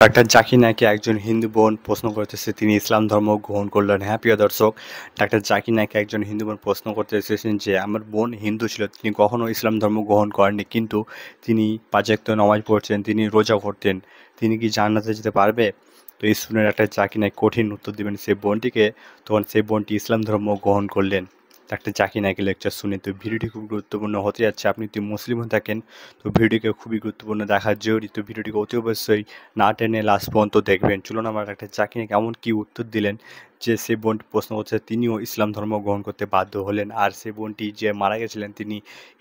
Doctor Zakir নায়েককে একজন হিন্দু বোন প্রশ্ন করতেছে তিনি ইসলাম ধর্ম গ্রহণ করলেন। হ্যাঁ প্রিয় দর্শক, ডাক্তার জাকির নায়েককে একজন হিন্দু বোন প্রশ্ন করতে এসেছেন যে আমার বোন হিন্দু ছিল, তিনি কখনো ইসলাম ধর্ম গ্রহণ করেননি, কিন্তু তিনি ৫ ওয়াক্ত নামাজ পড়ছেন, তিনি রোজা করতেন, তিনি কি জান্নাতে যেতে পারবে? তো এই শুনে ডাক্তার জাকির নায়েক কঠিন উত্তর দেবেন সেই বোনটিকে। তখন সেই বোনটি ইসলাম ধর্ম গ্রহণ করলেন ডাক্তার জাকির নায়েকের লেকচার শুনে। তো ভিডিওটি খুব গুরুত্বপূর্ণ হতে যাচ্ছে। আপনি যদি মুসলিম হয়ে থাকেন তো ভিডিওকে খুবই গুরুত্বপূর্ণ দেখা জরুরি। তো ভিডিওটিকে অতি অবশ্যই না টেনে লাস্ট পর্যন্ত দেখবেন। চলুন আমরা ডাক্তার জাকির নায়েক এমন কি উত্তর দিলেন যে সেই বোনটি প্রশ্ন করছে তিনিও ইসলাম ধর্ম গ্রহণ করতে বাধ্য হলেন। আর সেই বোনটি যে মারা গেছিলেন তিনি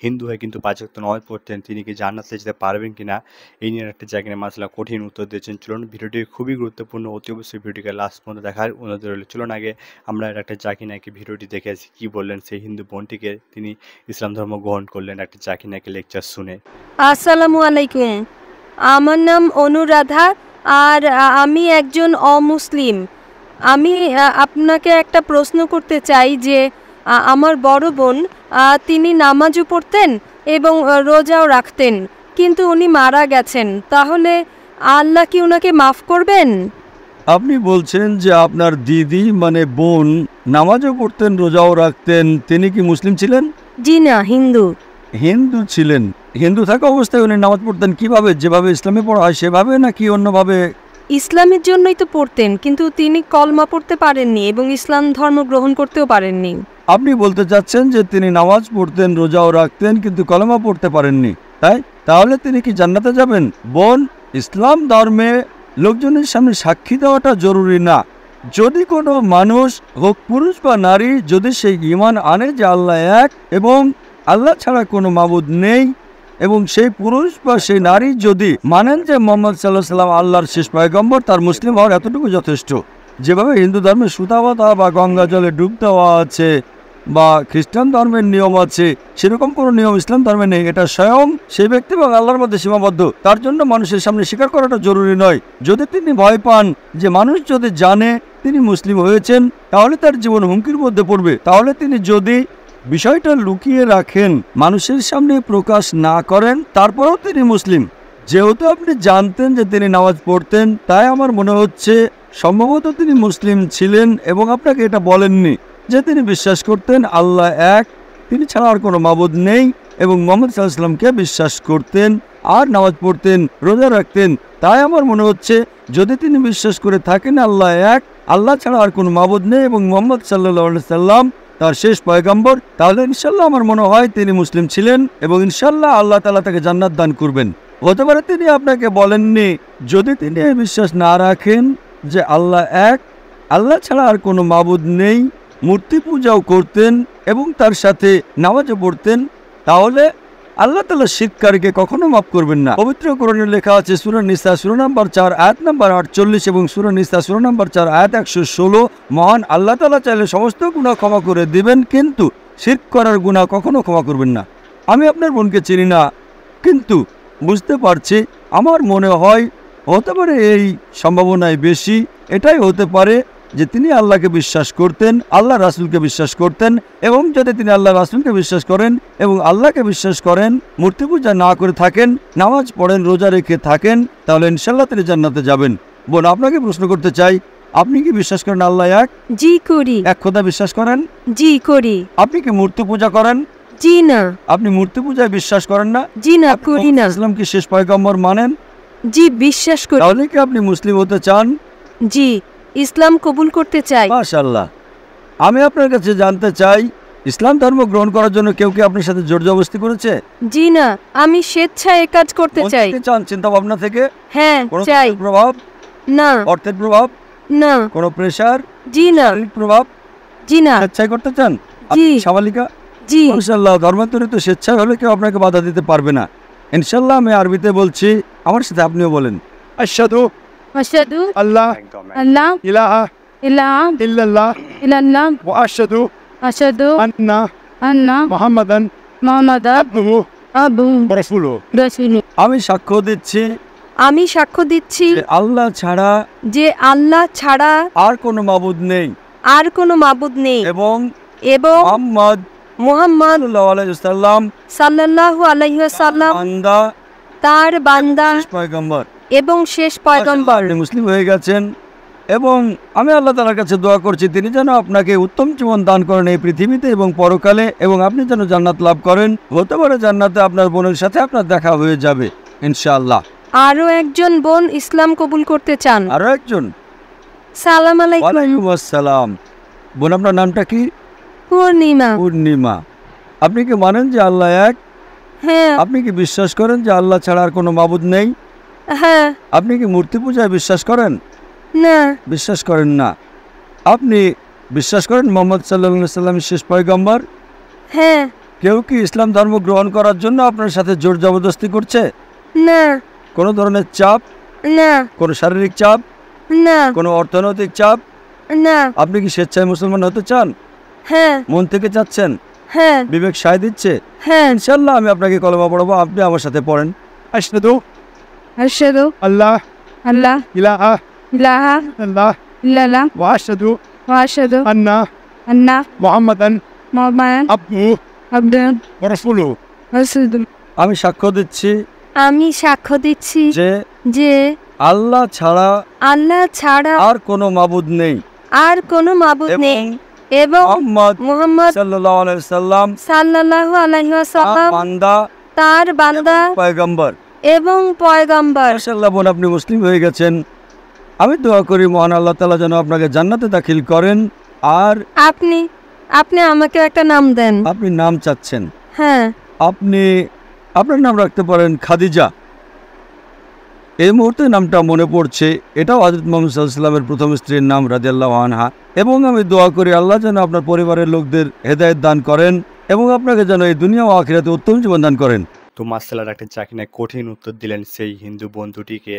হিন্দু হয়ে কিন্তু ৫ ওয়াক্ত নামাজ পড়তেন, তিনি কি জান্নাতে যেতে পারবেন কিনা এই নিয়ে ডাক্তার জাকির নায়েক মাসআলা কঠিন উত্তর দিয়েছেন। চলুন ভিডিওটি খুবই গুরুত্বপূর্ণ, অতি অবশ্যই ভিডিওটিকে লাস্ট পর্যন্ত দেখার অনুরোধ রইল। চলুন আগে আমরা ডাক্তার জাকির নায়েকের ভিডিওটি দেখে আসি কী বললেন সেই হিন্দু বোনটিকে তিনি ইসলাম ধর্ম গ্রহণ করলেন ডাক্তার জাকির নায়েকের লেকচার শুনে। আসসালামু আলাইকুম। আমার নাম অনুরাধা, আর আমি একজন অমুসলিম। আমি আপনাকে একটা প্রশ্ন করতে চাই যে আমার বড় বোন তিনি নামাজও পড়তেন এবং রোজাও রাখতেন, কিন্তু উনি মারা গেছেন। তাহলে আল্লাহ কি ওনাকে মাফ করবেন? আপনি বলছেন যে আপনার দিদি মানে বোন নামাজও পড়তেন, রোজাও রাখতেন, তিনি কি মুসলিম ছিলেন? জি না, হিন্দু। হিন্দু ছিলেন। হিন্দু থাকা অবস্থায় উনি নামাজ পড়তেন কিভাবে? যেভাবে ইসলামে পড়া হয় সেভাবে নাকি অন্যভাবে? ইসলামের জন্যই তো পড়তেন, কিন্তু তিনি কলমা পড়তে পারেননি এবং ইসলাম ধর্ম গ্রহণ করতেও পারেননি। আপনি বলতে চাচ্ছেন যে তিনি নামাজ পড়তেন, রোজাও রাখতেন, কিন্তু কলমা পড়তে পারেননি, তাই? তাহলে তিনি কি জান্নাতে যাবেন? বোন, ইসলাম ধর্মে লোকজনের সামনে সাক্ষী দেওয়াটা জরুরি না। যদি কোনো মানুষ হোক পুরুষ বা নারী, যদি সেই ঈমান আনে যে আল্লাহ এক এবং আল্লাহ ছাড়া কোনো মাবুদ নেই, এবং সেই পুরুষ বা সেই নারী যদি মানেন যে মুহাম্মদ সাল্লাল্লাহু আলাইহি ওয়াসাল্লাম আল্লাহর শেষ পয়গম্বর, তার মুসলিম হওয়ার এতটুকু যথেষ্ট। যেভাবে হিন্দু ধর্মে সুতা বাঁধা বা গঙ্গা জলে ডুব দেওয়া আছে বা খ্রিস্টান ধর্মের নিয়ম আছে, সেরকম কোনো নিয়ম ইসলাম ধর্মে নেই। এটা স্বয়ং সেই ব্যক্তি এবং আল্লাহর মধ্যে সীমাবদ্ধ। তার জন্য মানুষের সামনে স্বীকার করাটা জরুরি নয়। যদি তিনি ভয় পান যে মানুষ যদি জানে তিনি মুসলিম হয়েছেন তাহলে তার জীবন হুমকির মধ্যে পড়বে, তাহলে তিনি যদি বিষয়টা লুকিয়ে রাখেন, মানুষের সামনে প্রকাশ না করেন, তারপরেও তিনি মুসলিম, যেহেতু আপনি জানতেন যে তিনি নামাজ পড়তেন, তাই আমার মনে হচ্ছে সম্ভবত তিনি মুসলিম ছিলেন এবং আপনাকে এটা বলেননি যে তিনি বিশ্বাস করতেন আল্লাহ এক, তিনি ছাড়া আর কোনো মাবুদ নেই, এবং মুহাম্মদ সাল্লাল্লাহু আলাইহি ওয়াসাল্লামকে বিশ্বাস করতেন আর নামাজ পড়তেন, রোজা রাখতেন। তাই আমার মনে হচ্ছে যদি তিনি বিশ্বাস করে থাকেন আল্লাহ এক, আল্লাহ ছাড়া আর কোনো মাবুদ নেই এবং মুহাম্মদ সাল্লাল্লাহু আলাইহি ওয়াসাল্লাম তার শেষ পয়গম্বর, তাহলে ইনশাল্লাহ আমার মনে হয় তিনি মুসলিম ছিলেন এবং ইনশাল্লাহ আল্লাহ তাআলা তাকে জান্নাত দান করবেন। হতে পারে তিনি আপনাকে বলেননি। যদি তিনি বিশ্বাস না রাখেন যে আল্লাহ এক, আল্লাহ ছাড়া আর কোনো মাবুদ নেই, মূর্তি পূজাও করতেন এবং তার সাথে নামাজও পড়তেন, তাহলে আল্লাহ তাআলা শিরককারীকে কখনো মাফ করবেন না। পবিত্র কোরআনে লেখা আছে সূরা নিসা সূরা নম্বর 4 আয়াত নম্বর 48 এবং সূরা নিসা সূরা নম্বর 4 আয়াত 116, মহান আল্লাহ তাআলা চাইলে সমস্ত গুনাহ ক্ষমা করে দিবেন, কিন্তু শিরক করার গুনাহ কখনো ক্ষমা করবেন না। আমি আপনার বোনকে চিনি না, কিন্তু বুঝতে পারছি, আমার মনে হয় হতে পারে এই সম্ভাবনায় বেশি এটাই হতে পারে যে তিনি আল্লাহকে বিশ্বাস করতেন, আল্লাহ রাসূলকে বিশ্বাস করতেন, এবং যদি তিনি আল্লাহ রাসূলকে বিশ্বাস করেন এবং আল্লাহকে বিশ্বাস করেন, মূর্তি পূজা না করে থাকেন, নামাজ পড়েন, রোজা রেখে থাকেন, তাহলে ইনশাআল্লাহ তিনি জান্নাতে যাবেন। বোন, আপনাকে প্রশ্ন করতে চাই, আপনি কি বিশ্বাস করেন আল্লাহ এক? জি করি। এক খোদা বিশ্বাস করেন? জি করি। আপনি কি মূর্তি পূজা করেন? জি না। আপনি মূর্তি পূজায় বিশ্বাস করেন না? জি না, করি না। ইসলাম কি শেষ পয়গম্বর মানেন? জি, বিশ্বাস করি। তাহলে কি আপনি মুসলিম হতে চান? জি, ইসলাম কবুল করতে চাই। মাশাআল্লাহ। আমি আপনার কাছে জানতে চাই, ইসলাম ধর্ম গ্রহণ করার জন্য কেউ কি আপনার সাথে জোর জবরদস্তি করেছে? জি না, আমি স্বেচ্ছায় এই কাজ করতে চাই। চান চিন্তা ভাবনা থেকে? হ্যাঁ, কোনো চাই। প্রভাব? না। অর্থের প্রভাব? না। কোনো প্রেসার? জি না। শারীরিক প্রভাব? জি না। স্বেচ্ছায় করতে চান? জি। সাবালিকা? জি। মাশাআল্লাহ, ধর্মান্তরিত স্বেচ্ছায় হলে কেউ আপনাকে বাধা দিতে পারবে না ইনশাআল্লাহ। আমি আরবিতে বলছি, আমার সাথে আপনিও বলেন। আশহাদু আশহাদু আল্লাহ আল্লাহ ইলাহা ইলাহা ইল্লাল্লাহ ইল্লাল্লাহ ওয়া আশহাদু আশহাদু আন্না আন্না মুহাম্মাদান মুহাম্মাদান আবদুহু আবদুহু ওয়া রাসূলুহু। আমি সাক্ষ্য দিচ্ছি যে আল্লাহ ছাড়া আর কোনো মাবুদ নেই এবং মুহাম্মদ সাল্লাল্লাহু আলাইহি ওয়াসাল্লাম বান্দা তার বান্দা পয়গম্বর। এবং শেষ পয়গম্বর। আপনি মুসলিম হয়ে গেছেন এবং আমি আল্লাহ তাআলার কাছে দোয়া করছি তিনি যেন আপনাকে উত্তম জীবন দান করেন এই পৃথিবীতে এবং পরকালে, এবং আপনি যেন জান্নাত লাভ করেন। হতে পারে জান্নাতে আপনার বোনের সাথে আপনার দেখা হয়ে যাবে ইনশাআল্লাহ। আরো একজন বোন ইসলাম কবুল করতে চান। আরো একজন। সালাম আলাইকুম। ওয়ালাইকুম আসসালাম। বোন, আপনার নামটা কি? পূর্ণিমা। পূর্ণিমা। আপনি কি মানেন যে আল্লাহ এক? হ্যাঁ। আপনি কি বিশ্বাস করেন যে আল্লাহ ছাড়া আর কোনো মাবুদ নেই? হ্যাঁ। আপনি কি মূর্তি পূজায় বিশ্বাস করেন? না। বিশ্বাস করেন না। আপনি বিশ্বাস করেন মোহাম্মদ সাল্লাল্লাহু আলাইহি সাল্লামের শেষ পয়গম্বর? হ্যাঁ। কেউ কি ইসলাম ধর্ম গ্রহণ করার জন্য আপনার সাথে জোর জবরদস্তি করছে? না। কোনো ধরনের চাপ? না। কোনো শারীরিক চাপ? না। কোনো অর্থনৈতিক চাপ? না। আপনি কি স্বেচ্ছায় মুসলমান হতে চান? হ্যাঁ। মন থেকে চাচ্ছেন? হ্যাঁ। বিবেক সায় দিচ্ছে? হ্যাঁ। ইনশাআল্লাহ আমি আপনাকে কলেমা পড়াবো, আপনি আমার সাথে পড়েন। আশহাদু আশহাদু আল্লাহ আল্লাহ ইলাহা ইলাহা ইল্লাল্লাহ ইল্লাল্লাহ ওয়া আশহাদু ওয়া আশহাদু আন্না আন্না মুহাম্মাদান মুহাম্মাদান আবদুহু আবদুহু ওয়া রাসূলুহু। ওয়া রাসূলুহু। আমি সাক্ষ্য দিচ্ছি আমি সাক্ষ্য দিচ্ছি যে যে আল্লাহ ছাড়া আল্লাহ ছাড়া আর কোনো মাবুদ নেই আর কোনো মাবুদ এবং নেই এবং মুহাম্মদ মুহাম্মদ সাল্লাল্লাহু আলাইহি সাল্লাম সাল্লাল্লাহু আলাইহি তার ওয়াসাল্লাম বান্দা তার বান্দা পয়গম্বর। এবং পয়গম্বর। মাশাআল্লাহ বোন, আপনি মুসলিম হয়ে গেছেন। আমি দোয়া করি মহান আল্লাহ তাআলা যেন আপনাকে জান্নাতে দাখিল করেন। আর আপনি আপনি আমাকে একটা নাম দেন। আপনি নাম চাচ্ছেন? হ্যাঁ। আপনি আপনার নাম রাখতে পারেন খাদিজা। এই মুহূর্তে নামটা মনে পড়ছে, এটাও হযরত মুহাম্মদ সাল্লাল্লাহু আলাইহি ওয়াসাল্লামের প্রথম স্ত্রীর নাম রাদিয়াল্লাহু আনহা। এবং আমি দোয়া করি আল্লাহ যেন আপনার পরিবারের লোকদের হেদায়েত দান করেন এবং আপনাকে যেন এই দুনিয়া ও আখিরাতে উত্তম জীবন দান করেন। তো মাসালা ডাক্তার জাকির নায়েক কঠিন উত্তর দিলেন সেই হিন্দু বন্ধুটিকে।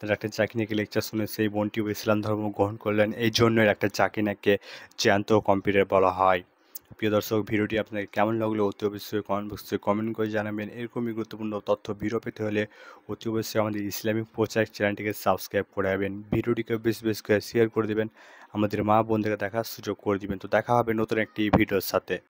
ডাক্তার জাকির নায়েকের লেকচার শুনে সেই বোনটিও ইসলাম ধর্ম গ্রহণ করলেন। এই জন্যই ডাক্তার জাকির নায়েককে জ্যান্ত কম্পিউটার বলা হয়। প্রিয় দর্শক, ভিডিওটি আপনাকে কেমন লাগলো অতি অবশ্যই কমেন্ট বক্সে কমেন্ট করে জানাবেন। এরকমই গুরুত্বপূর্ণ তথ্য ভিডিও পেতে হলে অতি অবশ্যই আমাদের ইসলামিক প্রচার চ্যানেলটিকে সাবস্ক্রাইব করে রাখবেন। ভিডিওটিকে বেশি বেশি করে শেয়ার করে দেবেন, আমাদের মা বোনদেরকে দেখার সুযোগ করে দিবেন। তো দেখা হবে নতুন একটি ভিডিওর সাথে।